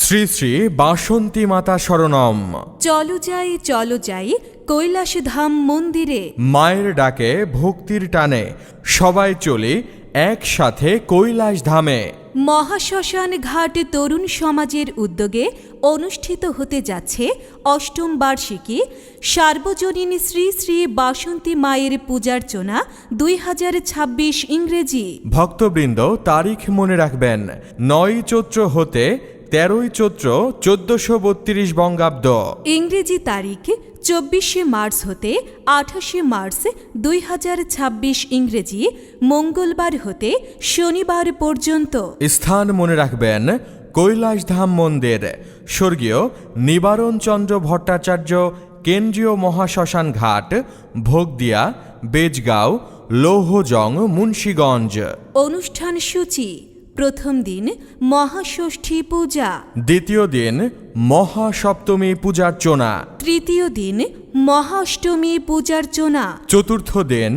শ্রী শ্রী বাসন্তী মাতা শরণম। চলো যাই কৈলাস ধাম মন্দিরে। মায়ের ডাকে ভক্তির টানে সবাই চলি একসাথে কৈলাস ধামে। মহাশ্মশান ঘাট তরুণ সমাজের উদ্যোগে অনুষ্ঠিত হতে যাচ্ছে অষ্টম বার্ষিকী সার্বজনীন শ্রী শ্রী বাসন্তী মায়ের পূজার্চনা 2026 ইংরেজি। ভক্তবৃন্দ তারিখ মনে রাখবেন, 9 চৈত্র হতে 13 চৈত্র 1432 বঙ্গাব্দ। ইংরেজি তারিখ 24 মার্চ হতে 28 মার্চ 2026 ইংরেজি, মঙ্গলবার হতে শনিবার পর্যন্ত। স্থান মনে রাখবেন, কৈলাস ধাম মন্দির, স্বর্গীয় নিবারণ চন্দ্র ভট্টাচার্য কেন্দ্রীয় মহাশ্মশান ঘাট, ভোগদিয়া, বেজগাঁও, লৌহজং, মুন্সীগঞ্জ। অনুষ্ঠান সূচি: প্রথম দিন মহাষষ্ঠী পূজা, দ্বিতীয় দিন মহাসপ্তমী পূজার্চনা, তৃতীয় দিন মহাষ্টমী পূজার্চনা, চতুর্থ দিন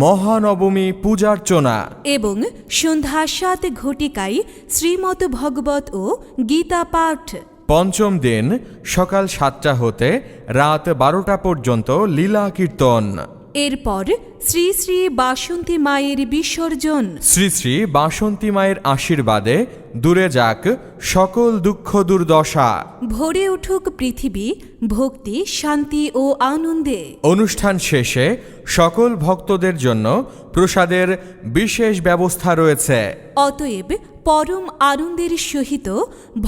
মহানবমী পূজার্চনা এবং সন্ধ্যা 7 ঘটিকায় শ্রীমদ্ ভগবত ও গীতা পাঠ। পঞ্চম দিন সকাল 7টা হতে রাত 12টা পর্যন্ত লীলা কীর্তন। এরপর শ্রী শ্রী বাসন্তী মায়ের বিসর্জন। শ্রী শ্রী বাসন্তী মায়ের আশীর্বাদে দূরে যাক সকল দুঃখ দুর্দশা। ভরে উঠুক পৃথিবী ভক্তি, শান্তি ও আনন্দে। অনুষ্ঠান শেষে সকল ভক্তদের জন্য প্রসাদের বিশেষ ব্যবস্থা রয়েছে। অতএব পরম আনন্দের সহিত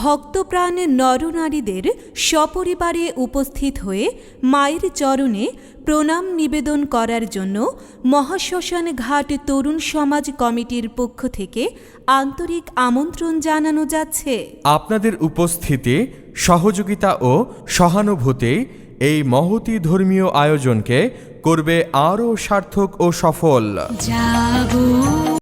ভক্তপ্রাণ নরনারীদের সপরিবারে উপস্থিত হয়ে মায়ের চরণে প্রণাম নিবেদন করার জন্য মহাশ্মশান ঘাট তরুণ সমাজ কমিটির পক্ষ থেকে আন্তরিক আমন্ত্রণ জানানো যাচ্ছে। আপনাদের উপস্থিতি, সহযোগিতা ও সহানুভূতি এই মহতী ধর্মীয় আয়োজনকে করবে আরও সার্থক ও সফল।